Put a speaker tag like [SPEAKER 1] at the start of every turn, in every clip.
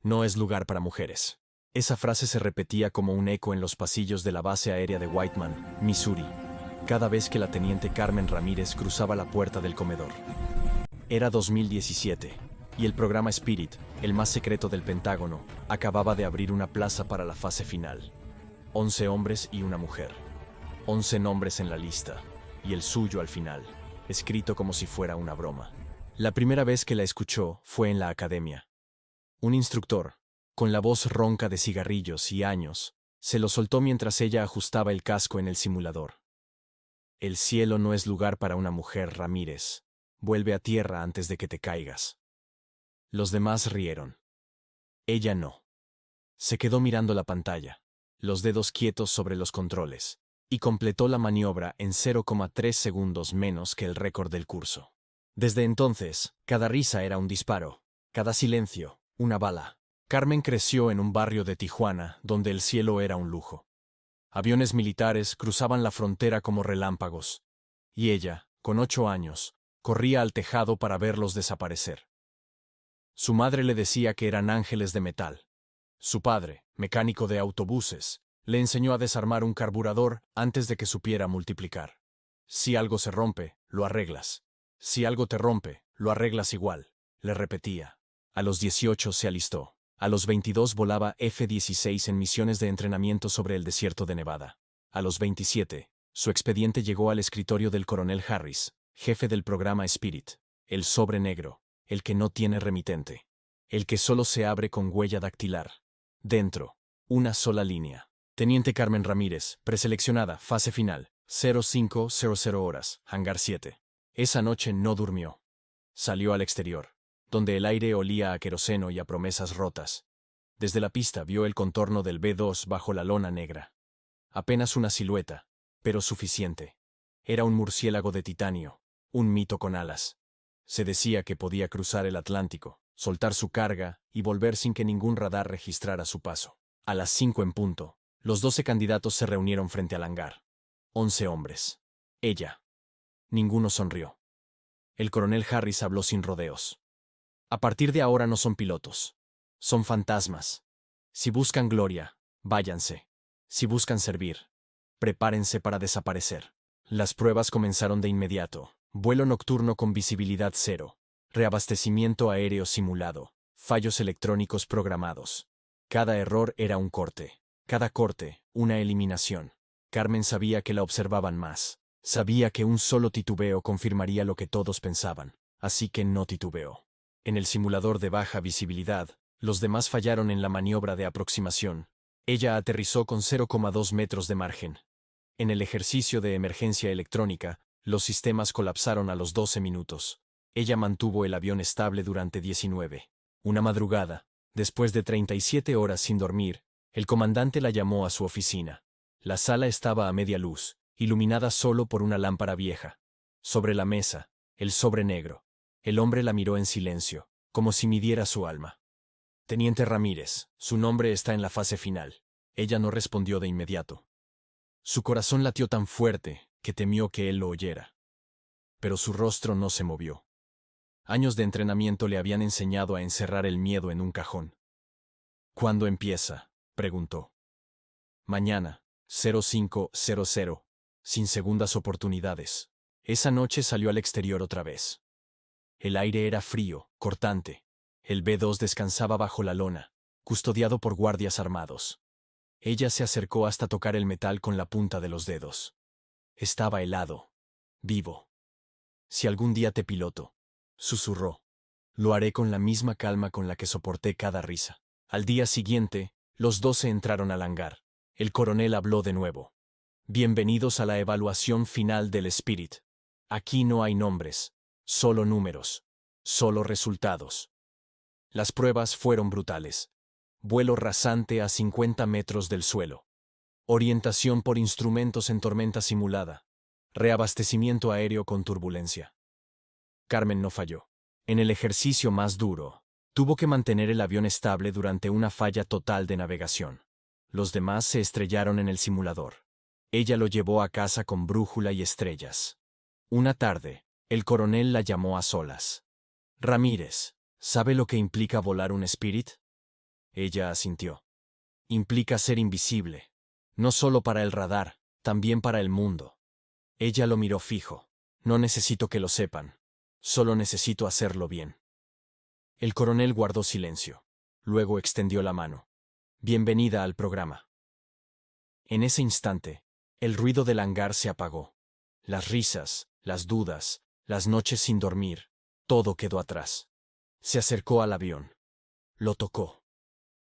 [SPEAKER 1] no es lugar para mujeres. Esa frase se repetía como un eco en los pasillos de la base aérea de Whiteman, Missouri, cada vez que la teniente Carmen Ramírez cruzaba la puerta del comedor. Era 2017, y el programa Spirit, el más secreto del Pentágono, acababa de abrir una plaza para la fase final. 11 hombres y una mujer. 11 nombres en la lista, y el suyo al final, escrito como si fuera una broma. La primera vez que la escuchó fue en la academia. Un instructor, con la voz ronca de cigarrillos y años, se lo soltó mientras ella ajustaba el casco en el simulador. El cielo no es lugar para una mujer, Ramírez. Vuelve a tierra antes de que te caigas. Los demás rieron. Ella no. Se quedó mirando la pantalla, los dedos quietos sobre los controles, y completó la maniobra en 0,3 segundos menos que el récord del curso. Desde entonces, cada risa era un disparo, cada silencio, una bala. Carmen creció en un barrio de Tijuana donde el cielo era un lujo. Aviones militares cruzaban la frontera como relámpagos, y ella, con 8 años, corría al tejado para verlos desaparecer. Su madre le decía que eran ángeles de metal. Su padre, mecánico de autobuses, le enseñó a desarmar un carburador antes de que supiera multiplicar. Si algo se rompe, lo arreglas. Si algo te rompe, lo arreglas igual, le repetía. A los 18 se alistó. A los 22 volaba F-16 en misiones de entrenamiento sobre el desierto de Nevada. A los 27, su expediente llegó al escritorio del coronel Harris, jefe del programa Spirit, el sobre negro, el que no tiene remitente, el que solo se abre con huella dactilar. Dentro, una sola línea. Teniente Carmen Ramírez, preseleccionada, fase final, 0500 horas, hangar 7. Esa noche no durmió. Salió al exterior, donde el aire olía a queroseno y a promesas rotas. Desde la pista vio el contorno del B-2 bajo la lona negra. Apenas una silueta, pero suficiente. Era un murciélago de titanio, un mito con alas. Se decía que podía cruzar el Atlántico, soltar su carga y volver sin que ningún radar registrara su paso. A las 5 en punto, los 12 candidatos se reunieron frente al hangar. 11 hombres. Ella. Ninguno sonrió. El coronel Harris habló sin rodeos. A partir de ahora no son pilotos. Son fantasmas. Si buscan gloria, váyanse. Si buscan servir, prepárense para desaparecer. Las pruebas comenzaron de inmediato. Vuelo nocturno con visibilidad cero. Reabastecimiento aéreo simulado. Fallos electrónicos programados. Cada error era un corte. Cada corte, una eliminación. Carmen sabía que la observaban más. Sabía que un solo titubeo confirmaría lo que todos pensaban. Así que no titubeó. En el simulador de baja visibilidad, los demás fallaron en la maniobra de aproximación. Ella aterrizó con 0,2 metros de margen. En el ejercicio de emergencia electrónica, los sistemas colapsaron a los 12 minutos. Ella mantuvo el avión estable durante 19. Una madrugada, después de 37 horas sin dormir, el comandante la llamó a su oficina. La sala estaba a media luz, iluminada solo por una lámpara vieja. Sobre la mesa, el sobre negro. El hombre la miró en silencio, como si midiera su alma. Teniente Ramírez, su nombre está en la fase final. Ella no respondió de inmediato. Su corazón latió tan fuerte que temió que él lo oyera. Pero su rostro no se movió. Años de entrenamiento le habían enseñado a encerrar el miedo en un cajón. ¿Cuándo empieza?, preguntó. Mañana, 0500, sin segundas oportunidades. Esa noche salió al exterior otra vez. El aire era frío, cortante. El B-2 descansaba bajo la lona, custodiado por guardias armados. Ella se acercó hasta tocar el metal con la punta de los dedos. Estaba helado, vivo. Si algún día te piloto, susurró, lo haré con la misma calma con la que soporté cada risa. Al día siguiente, los 12 entraron al hangar. El coronel habló de nuevo. Bienvenidos a la evaluación final del Spirit. Aquí no hay nombres, solo números, solo resultados. Las pruebas fueron brutales. Vuelo rasante a 50 metros del suelo. Orientación por instrumentos en tormenta simulada. Reabastecimiento aéreo con turbulencia. Carmen no falló. En el ejercicio más duro, tuvo que mantener el avión estable durante una falla total de navegación. Los demás se estrellaron en el simulador. Ella lo llevó a casa con brújula y estrellas. Una tarde, el coronel la llamó a solas. Ramírez, ¿sabe lo que implica volar un Spirit? Ella asintió. Implica ser invisible. No solo para el radar, también para el mundo. Ella lo miró fijo. No necesito que lo sepan. Solo necesito hacerlo bien. El coronel guardó silencio. Luego extendió la mano. Bienvenida al programa. En ese instante, el ruido del hangar se apagó. Las risas, las dudas, las noches sin dormir, todo quedó atrás. Se acercó al avión. Lo tocó.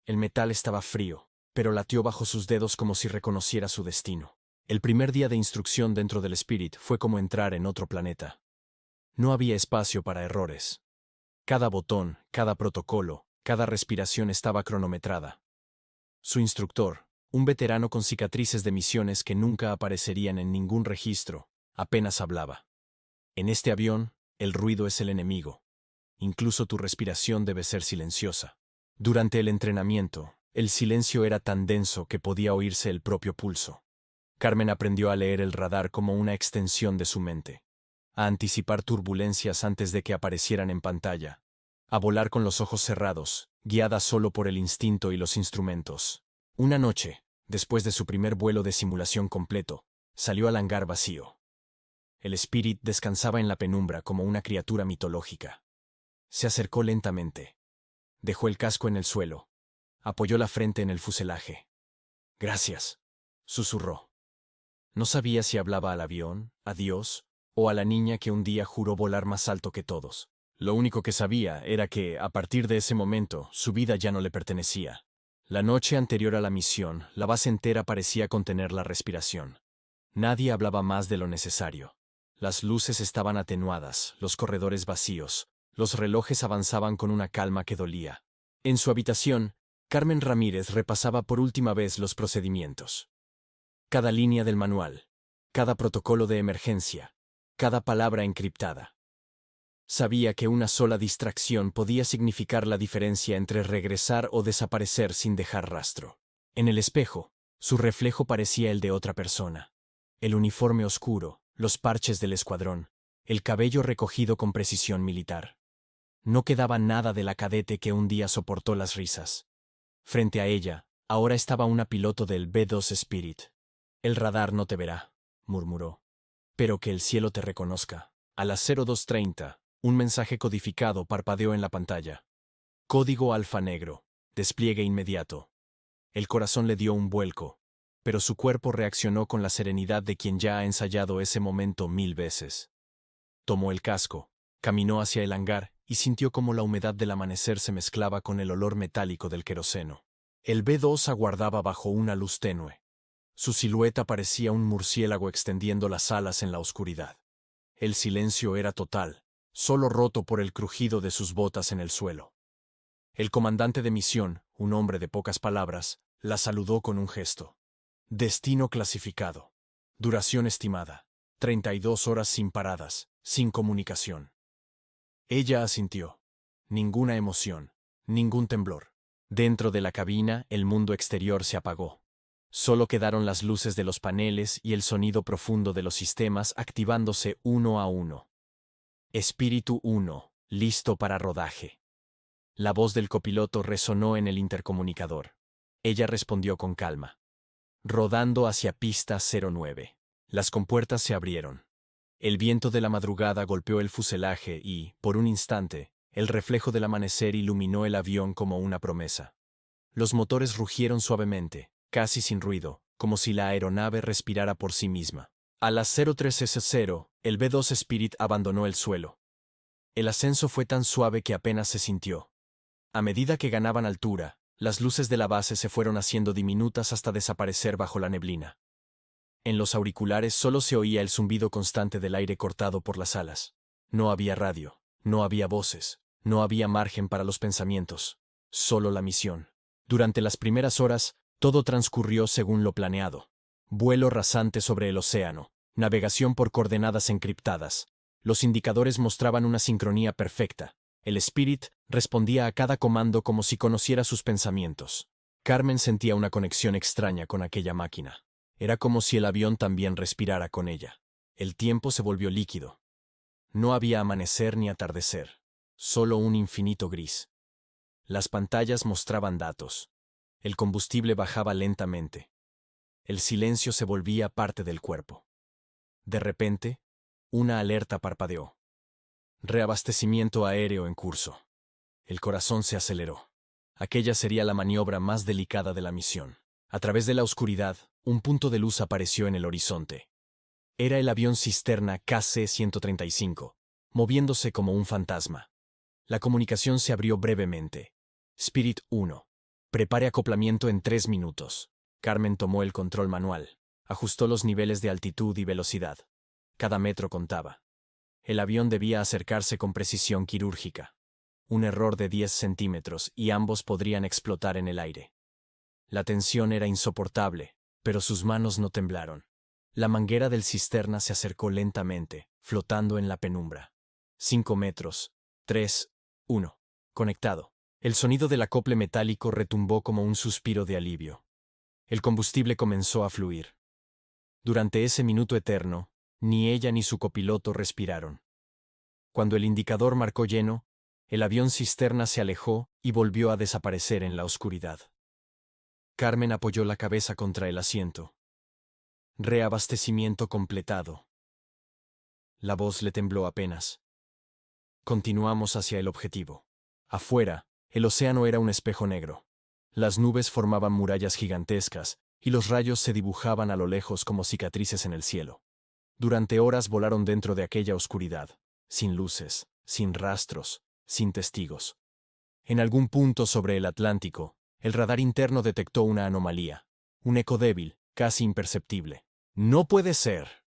[SPEAKER 1] El metal estaba frío, pero latió bajo sus dedos como si reconociera su destino. El primer día de instrucción dentro del Spirit fue como entrar en otro planeta. No había espacio para errores. Cada botón, cada protocolo, cada respiración estaba cronometrada. Su instructor, un veterano con cicatrices de misiones que nunca aparecerían en ningún registro, apenas hablaba. En este avión, el ruido es el enemigo. Incluso tu respiración debe ser silenciosa. Durante el entrenamiento, el silencio era tan denso que podía oírse el propio pulso. Carmen aprendió a leer el radar como una extensión de su mente, a anticipar turbulencias antes de que aparecieran en pantalla, a volar con los ojos cerrados, guiada solo por el instinto y los instrumentos. Una noche, después de su primer vuelo de simulación completo, salió al hangar vacío. El Spirit descansaba en la penumbra como una criatura mitológica. Se acercó lentamente. Dejó el casco en el suelo. Apoyó la frente en el fuselaje. «Gracias», susurró. No sabía si hablaba al avión, a Dios, o a la niña que un día juró volar más alto que todos. Lo único que sabía era que, a partir de ese momento, su vida ya no le pertenecía. La noche anterior a la misión, la base entera parecía contener la respiración. Nadie hablaba más de lo necesario. Las luces estaban atenuadas, los corredores vacíos, los relojes avanzaban con una calma que dolía. En su habitación, Carmen Ramírez repasaba por última vez los procedimientos. Cada línea del manual, cada protocolo de emergencia, cada palabra encriptada. Sabía que una sola distracción podía significar la diferencia entre regresar o desaparecer sin dejar rastro. En el espejo, su reflejo parecía el de otra persona. El uniforme oscuro, los parches del escuadrón, el cabello recogido con precisión militar. No quedaba nada de la cadete que un día soportó las risas. Frente a ella, ahora estaba una piloto del B-2 Spirit. «El radar no te verá», murmuró. «Pero que el cielo te reconozca». A las 02:30, un mensaje codificado parpadeó en la pantalla. Código alfa negro. Despliegue inmediato. El corazón le dio un vuelco, pero su cuerpo reaccionó con la serenidad de quien ya ha ensayado ese momento 1000 veces. Tomó el casco, caminó hacia el hangar y sintió cómo la humedad del amanecer se mezclaba con el olor metálico del queroseno. El B-2 aguardaba bajo una luz tenue. Su silueta parecía un murciélago extendiendo las alas en la oscuridad. El silencio era total, solo roto por el crujido de sus botas en el suelo. El comandante de misión, un hombre de pocas palabras, la saludó con un gesto. Destino clasificado. Duración estimada. 32 horas sin paradas, sin comunicación. Ella asintió. Ninguna emoción, ningún temblor. Dentro de la cabina, el mundo exterior se apagó. Solo quedaron las luces de los paneles y el sonido profundo de los sistemas activándose uno a uno. Espíritu 1, listo para rodaje. La voz del copiloto resonó en el intercomunicador. Ella respondió con calma. Rodando hacia pista 09. Las compuertas se abrieron. El viento de la madrugada golpeó el fuselaje y, por un instante, el reflejo del amanecer iluminó el avión como una promesa. Los motores rugieron suavemente, casi sin ruido, como si la aeronave respirara por sí misma. A las 03:00, el B-2 Spirit abandonó el suelo. El ascenso fue tan suave que apenas se sintió. A medida que ganaban altura, las luces de la base se fueron haciendo diminutas hasta desaparecer bajo la neblina. En los auriculares solo se oía el zumbido constante del aire cortado por las alas. No había radio, no había voces, no había margen para los pensamientos, solo la misión. Durante las primeras horas, todo transcurrió según lo planeado. Vuelo rasante sobre el océano, navegación por coordenadas encriptadas. Los indicadores mostraban una sincronía perfecta. El Spirit respondía a cada comando como si conociera sus pensamientos. Carmen sentía una conexión extraña con aquella máquina. Era como si el avión también respirara con ella. El tiempo se volvió líquido. No había amanecer ni atardecer, solo un infinito gris. Las pantallas mostraban datos. El combustible bajaba lentamente. El silencio se volvía parte del cuerpo. De repente, una alerta parpadeó. Reabastecimiento aéreo en curso. El corazón se aceleró. Aquella sería la maniobra más delicada de la misión. A través de la oscuridad, un punto de luz apareció en el horizonte. Era el avión cisterna KC-135, moviéndose como un fantasma. La comunicación se abrió brevemente. Spirit 1. Prepare acoplamiento en 3 minutos. Carmen tomó el control manual. Ajustó los niveles de altitud y velocidad. Cada metro contaba. El avión debía acercarse con precisión quirúrgica. Un error de 10 centímetros y ambos podrían explotar en el aire. La tensión era insoportable, pero sus manos no temblaron. La manguera del cisterna se acercó lentamente, flotando en la penumbra. 5 metros. 3, 1. Conectado. El sonido del acople metálico retumbó como un suspiro de alivio. El combustible comenzó a fluir. Durante ese minuto eterno, ni ella ni su copiloto respiraron. Cuando el indicador marcó lleno, el avión cisterna se alejó y volvió a desaparecer en la oscuridad. Carmen apoyó la cabeza contra el asiento. Reabastecimiento completado. La voz le tembló apenas. Continuamos hacia el objetivo. Afuera, el océano era un espejo negro. Las nubes formaban murallas gigantescas, y los rayos se dibujaban a lo lejos como cicatrices en el cielo. Durante horas volaron dentro de aquella oscuridad, sin luces, sin rastros, sin testigos. En algún punto sobre el Atlántico, el radar interno detectó una anomalía, un eco débil, casi imperceptible. ¡No puede ser!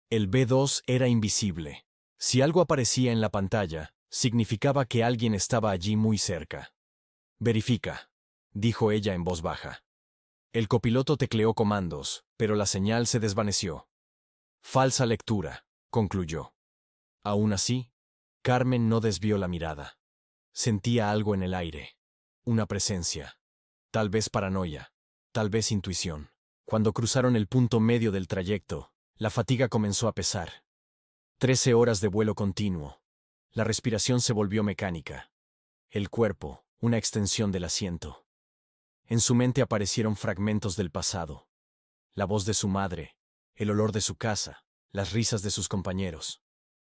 [SPEAKER 1] El B-2 era invisible. Si algo aparecía en la pantalla, significaba que alguien estaba allí muy cerca. «Verifica», dijo ella en voz baja. El copiloto tecleó comandos, pero la señal se desvaneció. «Falsa lectura», concluyó. Aún así, Carmen no desvió la mirada. Sentía algo en el aire. Una presencia. Tal vez paranoia. Tal vez intuición. Cuando cruzaron el punto medio del trayecto, la fatiga comenzó a pesar. 13 horas de vuelo continuo. La respiración se volvió mecánica. El cuerpo, una extensión del asiento. En su mente aparecieron fragmentos del pasado. La voz de su madre, el olor de su casa, las risas de sus compañeros.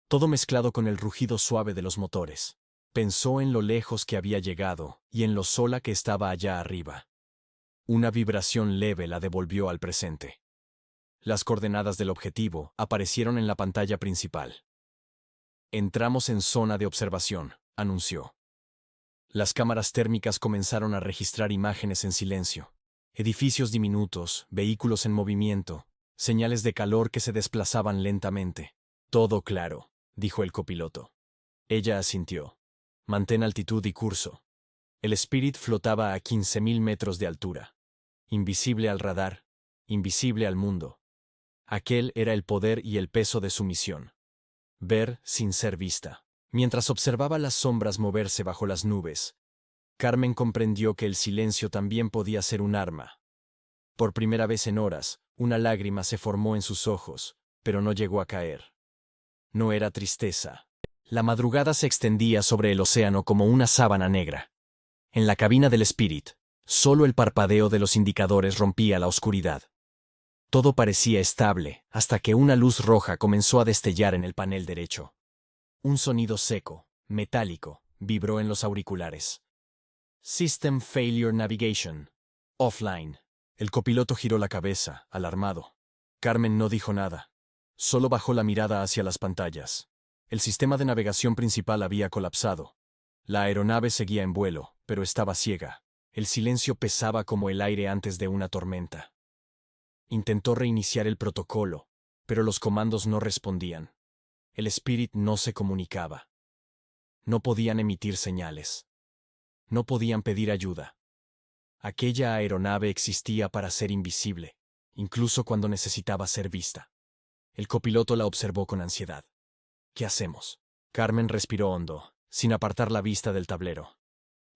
[SPEAKER 1] Todo mezclado con el rugido suave de los motores. Pensó en lo lejos que había llegado y en lo sola que estaba allá arriba. Una vibración leve la devolvió al presente. Las coordenadas del objetivo aparecieron en la pantalla principal. «Entramos en zona de observación», anunció. Las cámaras térmicas comenzaron a registrar imágenes en silencio. Edificios diminutos, vehículos en movimiento, señales de calor que se desplazaban lentamente. «Todo claro», dijo el copiloto. Ella asintió. «Mantén altitud y curso». El Spirit flotaba a 15.000 metros de altura. Invisible al radar, invisible al mundo. Aquel era el poder y el peso de su misión. Ver sin ser vista. Mientras observaba las sombras moverse bajo las nubes, Carmen comprendió que el silencio también podía ser un arma. Por primera vez en horas, una lágrima se formó en sus ojos, pero no llegó a caer. No era tristeza. La madrugada se extendía sobre el océano como una sábana negra. En la cabina del Spirit, solo el parpadeo de los indicadores rompía la oscuridad. Todo parecía estable, hasta que una luz roja comenzó a destellar en el panel derecho. Un sonido seco, metálico, vibró en los auriculares. System Failure Navigation. Offline. El copiloto giró la cabeza, alarmado. Carmen no dijo nada. Solo bajó la mirada hacia las pantallas. El sistema de navegación principal había colapsado. La aeronave seguía en vuelo, pero estaba ciega. El silencio pesaba como el aire antes de una tormenta. Intentó reiniciar el protocolo, pero los comandos no respondían. El Spirit no se comunicaba. No podían emitir señales. No podían pedir ayuda. Aquella aeronave existía para ser invisible, incluso cuando necesitaba ser vista. El copiloto la observó con ansiedad. «¿Qué hacemos?» Carmen respiró hondo, sin apartar la vista del tablero.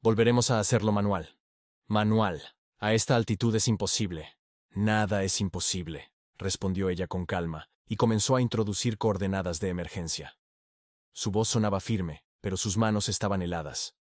[SPEAKER 1] «Volveremos a hacerlo manual». «Manual. A esta altitud es imposible». «Nada es imposible», respondió ella con calma, y comenzó a introducir coordenadas de emergencia. Su voz sonaba firme, pero sus manos estaban heladas.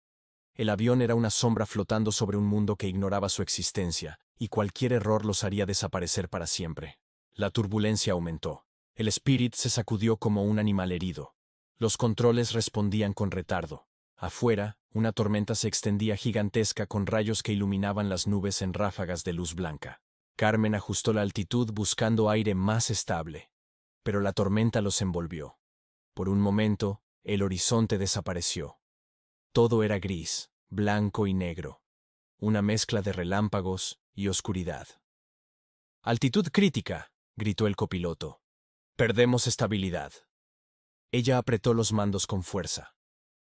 [SPEAKER 1] El avión era una sombra flotando sobre un mundo que ignoraba su existencia, y cualquier error los haría desaparecer para siempre. La turbulencia aumentó. El Spirit se sacudió como un animal herido. Los controles respondían con retardo. Afuera, una tormenta se extendía gigantesca con rayos que iluminaban las nubes en ráfagas de luz blanca. Carmen ajustó la altitud buscando aire más estable. Pero la tormenta los envolvió. Por un momento, el horizonte desapareció. Todo era gris, blanco y negro. Una mezcla de relámpagos y oscuridad. «Altitud crítica», gritó el copiloto. «Perdemos estabilidad». Ella apretó los mandos con fuerza.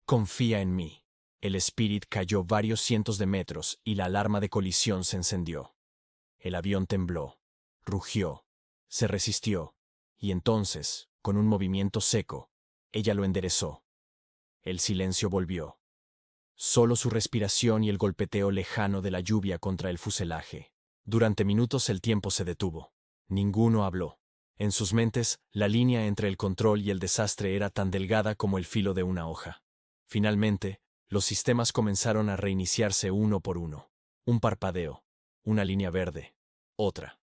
[SPEAKER 1] «Confía en mí». El Spirit cayó varios cientos de metros y la alarma de colisión se encendió. El avión tembló, rugió, se resistió, y entonces, con un movimiento seco, ella lo enderezó. El silencio volvió. Solo su respiración y el golpeteo lejano de la lluvia contra el fuselaje. Durante minutos el tiempo se detuvo. Ninguno habló. En sus mentes, la línea entre el control y el desastre era tan delgada como el filo de una hoja. Finalmente, los sistemas comenzaron a reiniciarse uno por uno. Un parpadeo, una línea verde, otra.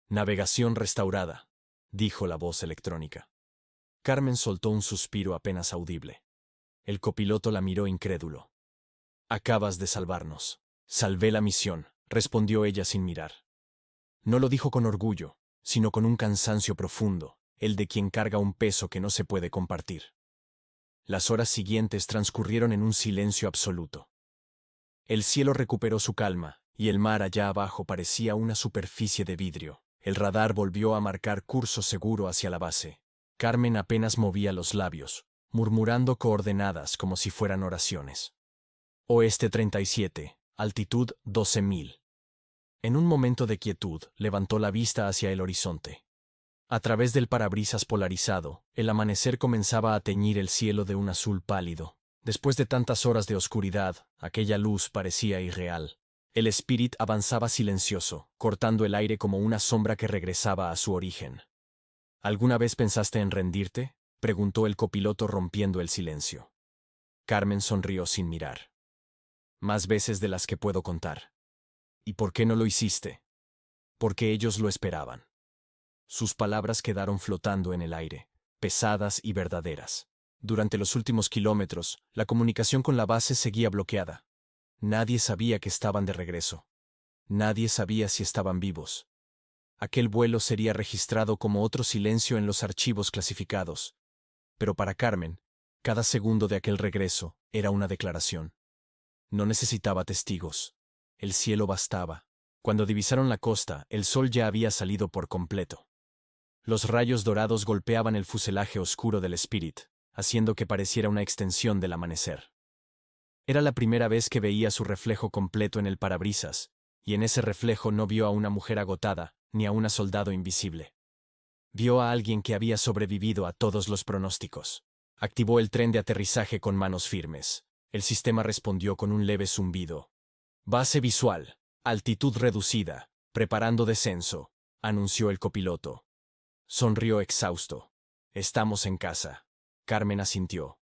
[SPEAKER 1] «Navegación restaurada», dijo la voz electrónica. Carmen soltó un suspiro apenas audible. El copiloto la miró incrédulo. «Acabas de salvarnos». «Salvé la misión», respondió ella sin mirar. No lo dijo con orgullo, sino con un cansancio profundo, el de quien carga un peso que no se puede compartir. Las horas siguientes transcurrieron en un silencio absoluto. El cielo recuperó su calma, y el mar allá abajo parecía una superficie de vidrio. El radar volvió a marcar curso seguro hacia la base. Carmen apenas movía los labios, murmurando coordenadas como si fueran oraciones. Oeste 37, altitud 12.000. En un momento de quietud, levantó la vista hacia el horizonte. A través del parabrisas polarizado, el amanecer comenzaba a teñir el cielo de un azul pálido. Después de tantas horas de oscuridad, aquella luz parecía irreal. El Spirit avanzaba silencioso, cortando el aire como una sombra que regresaba a su origen. «¿Alguna vez pensaste en rendirte?», preguntó el copiloto rompiendo el silencio. Carmen sonrió sin mirar. «Más veces de las que puedo contar». «¿Y por qué no lo hiciste?» «Porque ellos lo esperaban». Sus palabras quedaron flotando en el aire, pesadas y verdaderas. Durante los últimos kilómetros, la comunicación con la base seguía bloqueada. Nadie sabía que estaban de regreso. Nadie sabía si estaban vivos. Aquel vuelo sería registrado como otro silencio en los archivos clasificados. Pero para Carmen, cada segundo de aquel regreso era una declaración. No necesitaba testigos. El cielo bastaba. Cuando divisaron la costa, el sol ya había salido por completo. Los rayos dorados golpeaban el fuselaje oscuro del Spirit, haciendo que pareciera una extensión del amanecer. Era la primera vez que veía su reflejo completo en el parabrisas, y en ese reflejo no vio a una mujer agotada, ni a una soldado invisible. Vio a alguien que había sobrevivido a todos los pronósticos. Activó el tren de aterrizaje con manos firmes. El sistema respondió con un leve zumbido. «Base visual, altitud reducida, preparando descenso», anunció el copiloto. Sonrió exhausto. «Estamos en casa». Carmen asintió.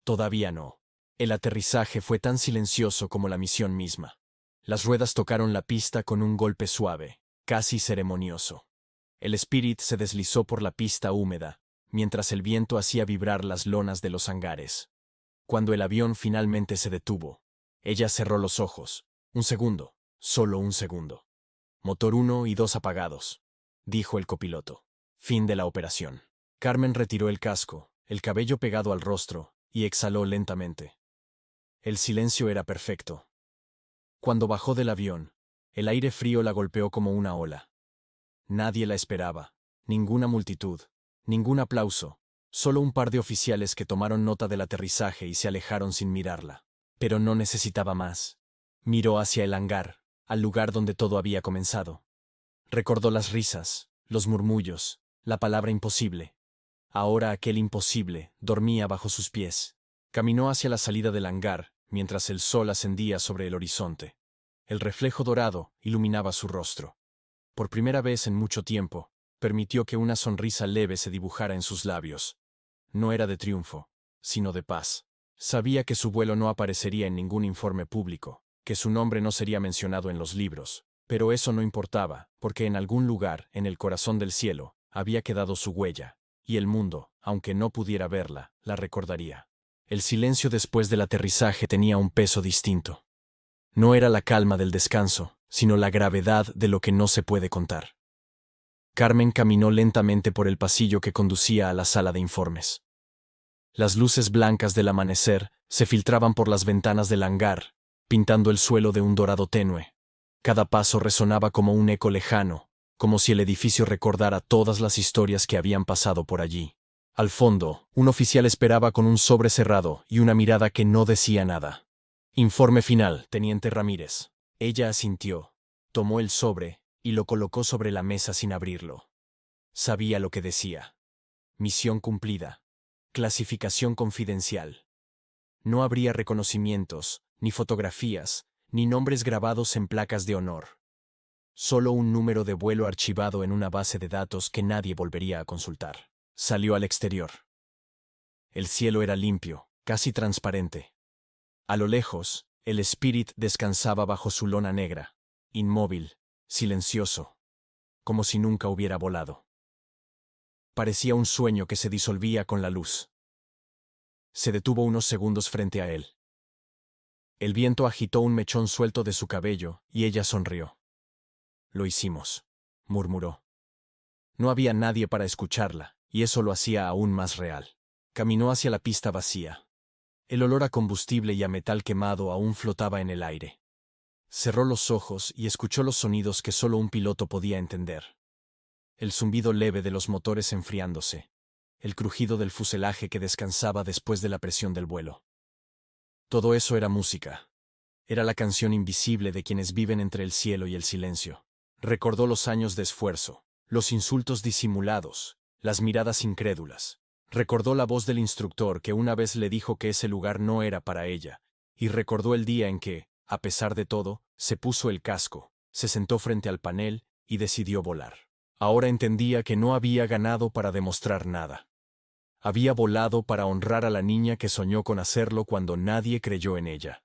[SPEAKER 1] «Todavía no». El aterrizaje fue tan silencioso como la misión misma. Las ruedas tocaron la pista con un golpe suave, casi ceremonioso. El Spirit se deslizó por la pista húmeda, mientras el viento hacía vibrar las lonas de los hangares. Cuando el avión finalmente se detuvo, ella cerró los ojos. Un segundo, solo un segundo. «Motor 1 y 2 apagados», dijo el copiloto. Fin de la operación. Carmen retiró el casco, el cabello pegado al rostro, y exhaló lentamente. El silencio era perfecto. Cuando bajó del avión, el aire frío la golpeó como una ola. Nadie la esperaba, ninguna multitud, ningún aplauso, solo un par de oficiales que tomaron nota del aterrizaje y se alejaron sin mirarla. Pero no necesitaba más. Miró hacia el hangar, al lugar donde todo había comenzado. Recordó las risas, los murmullos, la palabra imposible. Ahora aquel imposible dormía bajo sus pies. Caminó hacia la salida del hangar, mientras el sol ascendía sobre el horizonte. El reflejo dorado iluminaba su rostro. Por primera vez en mucho tiempo, permitió que una sonrisa leve se dibujara en sus labios. No era de triunfo, sino de paz. Sabía que su vuelo no aparecería en ningún informe público, que su nombre no sería mencionado en los libros, pero eso no importaba, porque en algún lugar, en el corazón del cielo, había quedado su huella, y el mundo, aunque no pudiera verla, la recordaría. El silencio después del aterrizaje tenía un peso distinto. No era la calma del descanso, sino la gravedad de lo que no se puede contar. Carmen caminó lentamente por el pasillo que conducía a la sala de informes. Las luces blancas del amanecer se filtraban por las ventanas del hangar, pintando el suelo de un dorado tenue. Cada paso resonaba como un eco lejano, como si el edificio recordara todas las historias que habían pasado por allí. Al fondo, un oficial esperaba con un sobre cerrado y una mirada que no decía nada. Informe final, teniente Ramírez. Ella asintió, tomó el sobre y lo colocó sobre la mesa sin abrirlo. Sabía lo que decía. Misión cumplida. Clasificación confidencial. No habría reconocimientos, ni fotografías, ni nombres grabados en placas de honor. Solo un número de vuelo archivado en una base de datos que nadie volvería a consultar. Salió al exterior. El cielo era limpio, casi transparente. A lo lejos, el Spirit descansaba bajo su lona negra, inmóvil, silencioso, como si nunca hubiera volado. Parecía un sueño que se disolvía con la luz. Se detuvo unos segundos frente a él. El viento agitó un mechón suelto de su cabello y ella sonrió. «Lo hicimos», murmuró. No había nadie para escucharla, y eso lo hacía aún más real. Caminó hacia la pista vacía. El olor a combustible y a metal quemado aún flotaba en el aire. Cerró los ojos y escuchó los sonidos que solo un piloto podía entender. El zumbido leve de los motores enfriándose. El crujido del fuselaje que descansaba después de la presión del vuelo. Todo eso era música. Era la canción invisible de quienes viven entre el cielo y el silencio. Recordó los años de esfuerzo, los insultos disimulados, las miradas incrédulas. Recordó la voz del instructor que una vez le dijo que ese lugar no era para ella, y recordó el día en que, a pesar de todo, se puso el casco, se sentó frente al panel y decidió volar. Ahora entendía que no había ganado para demostrar nada. Había volado para honrar a la niña que soñó con hacerlo cuando nadie creyó en ella.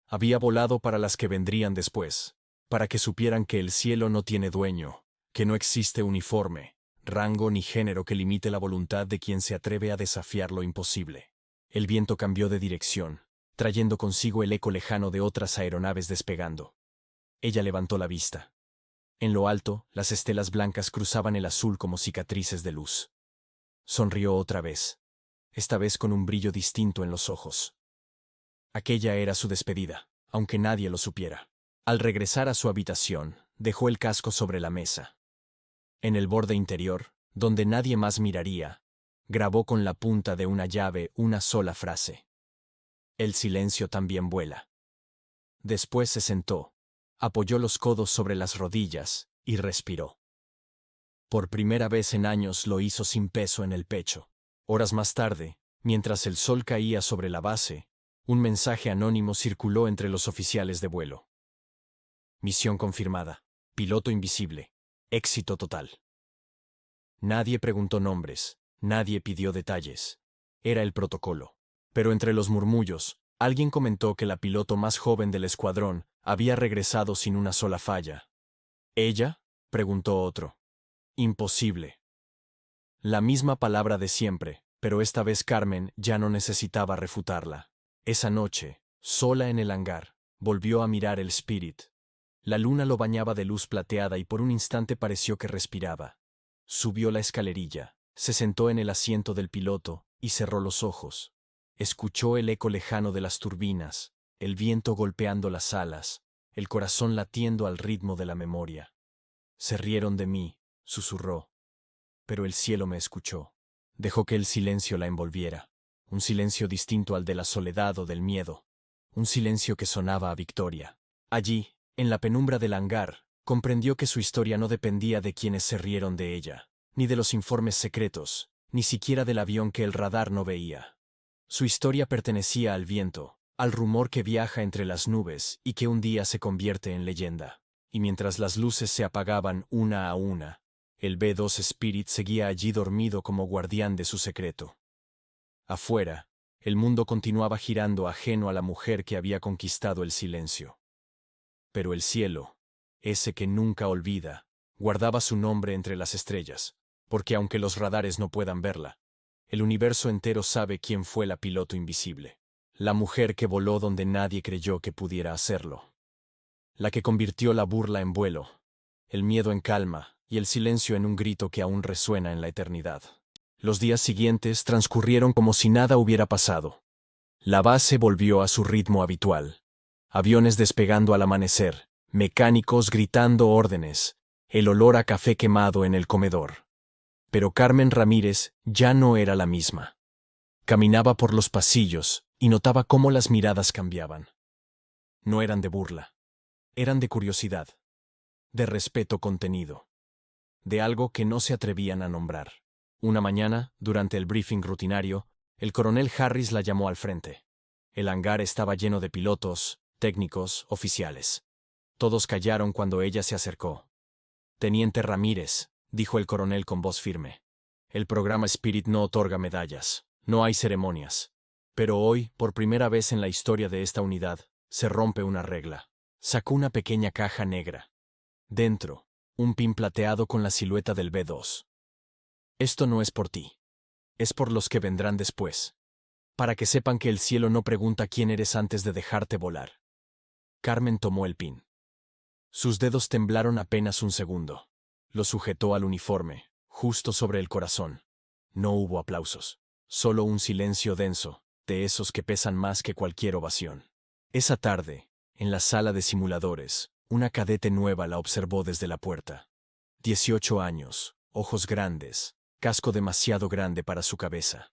[SPEAKER 1] Había volado para las que vendrían después, para que supieran que el cielo no tiene dueño, que no existe uniforme, rango ni género que limite la voluntad de quien se atreve a desafiar lo imposible. El viento cambió de dirección, trayendo consigo el eco lejano de otras aeronaves despegando. Ella levantó la vista. En lo alto, las estelas blancas cruzaban el azul como cicatrices de luz. Sonrió otra vez, esta vez con un brillo distinto en los ojos. Aquella era su despedida, aunque nadie lo supiera. Al regresar a su habitación, dejó el casco sobre la mesa. En el borde interior, donde nadie más miraría, grabó con la punta de una llave una sola frase. El silencio también vuela. Después se sentó, apoyó los codos sobre las rodillas y respiró. Por primera vez en años lo hizo sin peso en el pecho. Horas más tarde, mientras el sol caía sobre la base, un mensaje anónimo circuló entre los oficiales de vuelo. Misión confirmada. Piloto invisible. Éxito total. Nadie preguntó nombres, nadie pidió detalles. Era el protocolo. Pero entre los murmullos, alguien comentó que la piloto más joven del escuadrón había regresado sin una sola falla. ¿Ella?, preguntó otro. Imposible. La misma palabra de siempre, pero esta vez Carmen ya no necesitaba refutarla. Esa noche, sola en el hangar, volvió a mirar el Spirit. La luna lo bañaba de luz plateada y por un instante pareció que respiraba. Subió la escalerilla, se sentó en el asiento del piloto y cerró los ojos. Escuchó el eco lejano de las turbinas, el viento golpeando las alas, el corazón latiendo al ritmo de la memoria. Se rieron de mí, susurró. Pero el cielo me escuchó. Dejó que el silencio la envolviera. Un silencio distinto al de la soledad o del miedo. Un silencio que sonaba a victoria. Allí, en la penumbra del hangar, comprendió que su historia no dependía de quienes se rieron de ella, ni de los informes secretos, ni siquiera del avión que el radar no veía. Su historia pertenecía al viento, al rumor que viaja entre las nubes y que un día se convierte en leyenda. Y mientras las luces se apagaban una a una, el B-2 Spirit seguía allí dormido como guardián de su secreto. Afuera, El mundo continuaba girando ajeno a la mujer que había conquistado el silencio. Pero el cielo, ese que nunca olvida, guardaba su nombre entre las estrellas, porque aunque los radares no puedan verla, el universo entero sabe quién fue la piloto invisible. La mujer que voló donde nadie creyó que pudiera hacerlo. La que convirtió la burla en vuelo, el miedo en calma y el silencio en un grito que aún resuena en la eternidad. Los días siguientes transcurrieron como si nada hubiera pasado. La base volvió a su ritmo habitual. Aviones despegando al amanecer, mecánicos gritando órdenes, el olor a café quemado en el comedor. Pero Carmen Ramírez ya no era la misma. Caminaba por los pasillos y notaba cómo las miradas cambiaban. No eran de burla, eran de curiosidad, de respeto contenido, de algo que no se atrevían a nombrar. Una mañana, durante el briefing rutinario, el coronel Harris la llamó al frente. El hangar estaba lleno de pilotos, técnicos, oficiales. Todos callaron cuando ella se acercó. «Teniente Ramírez», dijo el coronel con voz firme. «El programa Spirit no otorga medallas, no hay ceremonias. Pero hoy, por primera vez en la historia de esta unidad, se rompe una regla». Sacó una pequeña caja negra. Dentro, un pin plateado con la silueta del B-2. «Esto no es por ti. Es por los que vendrán después. Para que sepan que el cielo no pregunta quién eres antes de dejarte volar». Carmen tomó el pin. Sus dedos temblaron apenas un segundo. Lo sujetó al uniforme, justo sobre el corazón. No hubo aplausos. Solo un silencio denso, de esos que pesan más que cualquier ovación. Esa tarde, en la sala de simuladores, una cadete nueva la observó desde la puerta. 18 años, ojos grandes, casco demasiado grande para su cabeza.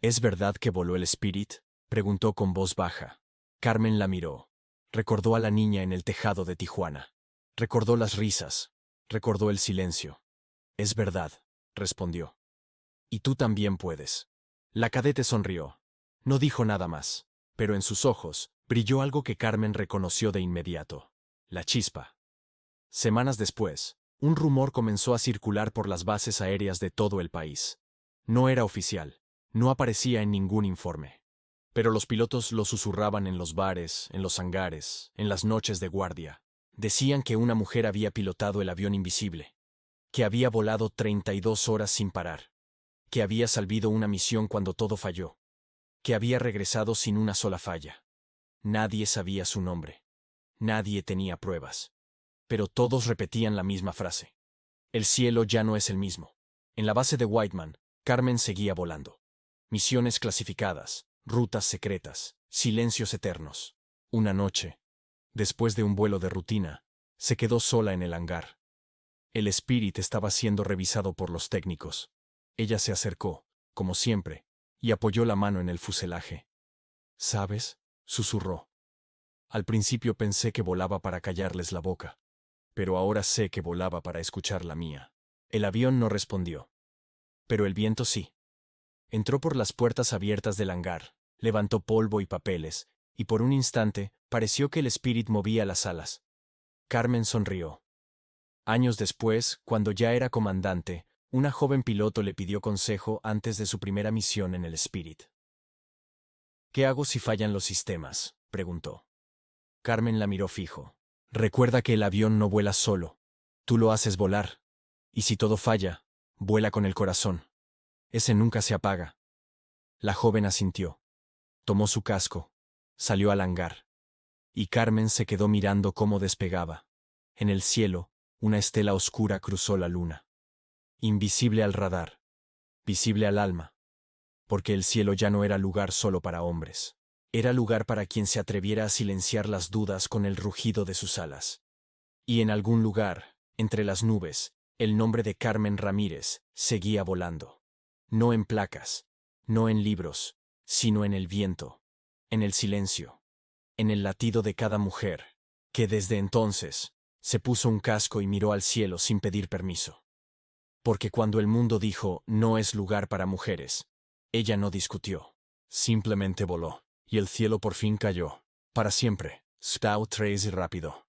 [SPEAKER 1] «¿Es verdad que voló el Spirit?», preguntó con voz baja. Carmen la miró. Recordó a la niña en el tejado de Tijuana. Recordó las risas. Recordó el silencio. «Es verdad», respondió. «Y tú también puedes». La cadete sonrió. No dijo nada más, pero en sus ojos brilló algo que Carmen reconoció de inmediato. La chispa. Semanas después, un rumor comenzó a circular por las bases aéreas de todo el país. No era oficial, no aparecía en ningún informe. Pero los pilotos lo susurraban en los bares, en los hangares, en las noches de guardia. Decían que una mujer había pilotado el avión invisible, que había volado 32 horas sin parar, que había salvado una misión cuando todo falló, que había regresado sin una sola falla. Nadie sabía su nombre. Nadie tenía pruebas. Pero todos repetían la misma frase. El cielo ya no es el mismo. En la base de Whiteman, Carmen seguía volando. Misiones clasificadas, rutas secretas, silencios eternos. Una noche, después de un vuelo de rutina, se quedó sola en el hangar. El Spirit estaba siendo revisado por los técnicos. Ella se acercó, como siempre, y apoyó la mano en el fuselaje. «¿Sabes?», susurró. «Al principio pensé que volaba para callarles la boca, pero ahora sé que volaba para escuchar la mía». El avión no respondió. Pero el viento sí. Entró por las puertas abiertas del hangar, levantó polvo y papeles, y por un instante pareció que el Spirit movía las alas. Carmen sonrió. Años después, cuando ya era comandante, una joven piloto le pidió consejo antes de su primera misión en el Spirit. «¿Qué hago si fallan los sistemas?», preguntó. Carmen la miró fijo. «Recuerda que el avión no vuela solo. Tú lo haces volar. Y si todo falla, vuela con el corazón. Ese nunca se apaga». La joven asintió. Tomó su casco. Salió al hangar. Y Carmen se quedó mirando cómo despegaba. En el cielo, una estela oscura cruzó la luna. Invisible al radar. Visible al alma. Porque el cielo ya no era lugar solo para hombres. Era lugar para quien se atreviera a silenciar las dudas con el rugido de sus alas. Y en algún lugar, entre las nubes, el nombre de Carmen Ramírez seguía volando. No en placas, no en libros, sino en el viento, en el silencio, en el latido de cada mujer, que desde entonces se puso un casco y miró al cielo sin pedir permiso. Porque cuando el mundo dijo «no es lugar para mujeres», ella no discutió, simplemente voló. Y el cielo por fin cayó. Para siempre. Scout Trace rápido.